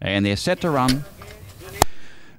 And they're set to run.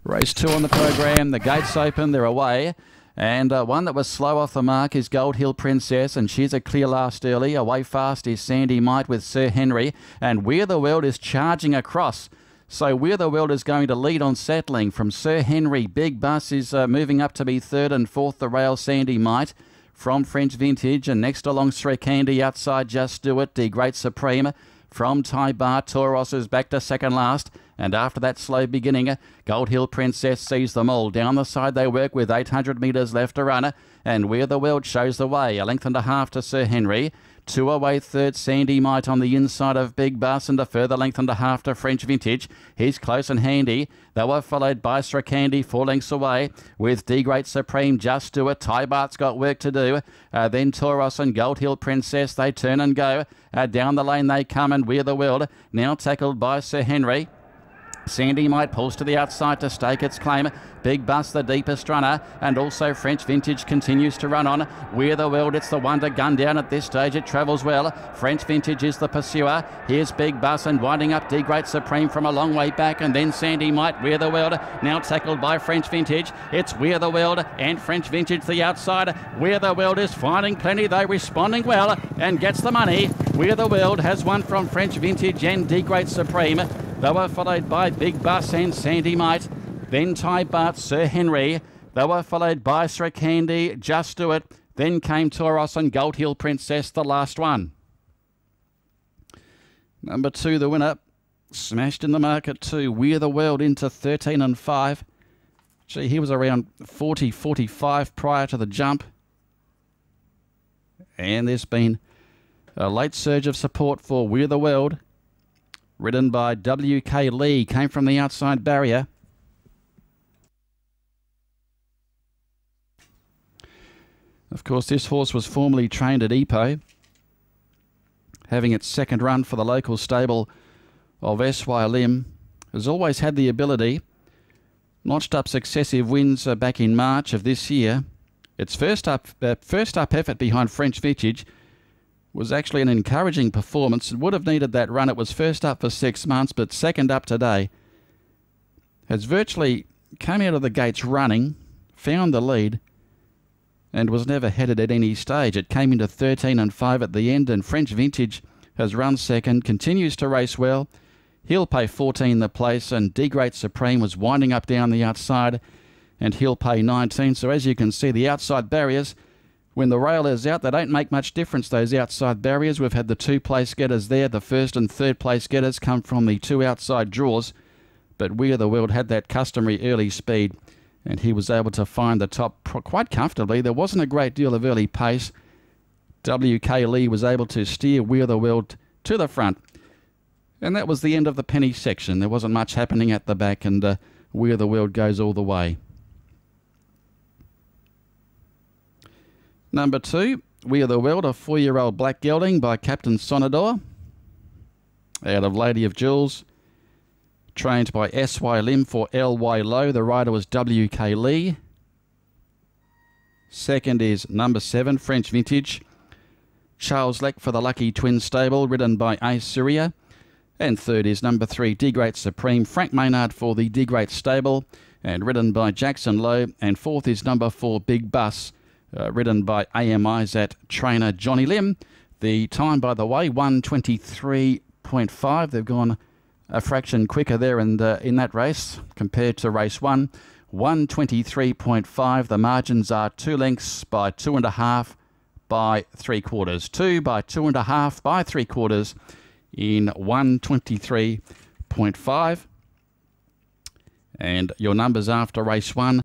Race 2 on the program. The gates open. They're away. And one that was slow off the mark is Gold Hill Princess, and she's a clear last early. Away fast is Sandy Might with Sir Henry, and We're the World is charging across. So We're the World is going to lead on settling from Sir Henry. Big Bus is moving up to be third, and fourth the rail Sandy Might from French Vintage, and next along Sri Candy outside Just Do It. The Great Supreme from Ty Bar. Toros is back to second last. And after that slow beginning, Gold Hill Princess sees them all. Down the side they work with 800 metres left to run. And We're the World shows the way. A length and a half to Sir Henry. 2 away third, Sandy Might on the inside of Big Bus, and a further length and a half to French Vintage. He's close and handy. They were followed by Sri Candy 4 lengths away with The Great Supreme, Just Do It. Ty Bart's got work to do. Then Toros and Gold Hill Princess, they turn and go. Down the lane they come, and We're the World now tackled by Sir Henry. Sandy Might pulls to the outside to stake its claim. Big Bus, the deepest runner, and also French Vintage continues to run on. We're the World, it's the one to gun down at this stage. It travels well. French Vintage is the pursuer. Here's Big Bus and winding up The Great Supreme from a long way back, and then Sandy Might. We're the World now tackled by French Vintage. It's We're the World and French Vintage the outside. We're the World is finding plenty though, responding well and gets the money. We're the World has won from French Vintage and The Great Supreme. They were followed by Big Bus and Sandy Might. Then Ty Bart, Sir Henry. They were followed by Sri Candy, Just Do It. Then came Toros and Gold Hill Princess, the last one. Number 2, the winner. Smashed in the market too. We're the World into 13 and 5. Gee, he was around 40, 45 prior to the jump. And there's been a late surge of support for We're the World. Ridden by W.K. Lee, came from the outside barrier. Of course, this horse was formerly trained at Ipoh, having its second run for the local stable of S.Y. Lim. Has always had the ability, notched up successive wins back in March of this year. Its first up effort behind French Vintage was actually an encouraging performance. It would have needed that run. It was first up for 6 months, but second up today. Has virtually come out of the gates running, found the lead, and was never headed at any stage. It came into 13 and 5 at the end, and French Vintage has run second, continues to race well. He'll pay 14 the place, and The Great Supreme was winding up down the outside, and he'll pay 19. So as you can see, the outside barriers, when the rail is out, they don't make much difference, those outside barriers. We've had the 2 place getters there. The first and third place getters come from the 2 outside draws. But We're the World had that customary early speed, and he was able to find the top quite comfortably. There wasn't a great deal of early pace. W.K. Lee was able to steer We're the World to the front. And that was the end of the penny section. There wasn't much happening at the back, and We're the World goes all the way. Number 2, We're the World, a 4-year-old black gelding by Captain Sonador, out of Lady of Jewels, trained by S.Y. Lim for L.Y. Low. The rider was W.K. Lee. Second is number 7, French Vintage, Charles Leck for the Lucky Twin Stable, ridden by A. Syria. And third is number 3, The Great Supreme, Frank Maynard for the The Great Stable, and ridden by Jackson Lowe. And fourth is number 4, Big Bus, ridden by AMI's at trainer Johnny Lim. The time, by the way, 1:23.5. They've gone a fraction quicker there and in that race compared to race 1. 1:23.5. The margins are 2 lengths by 2.5 by 3/4. 2 by 2.5 by 3/4 in 1:23.5. And your numbers after race 1.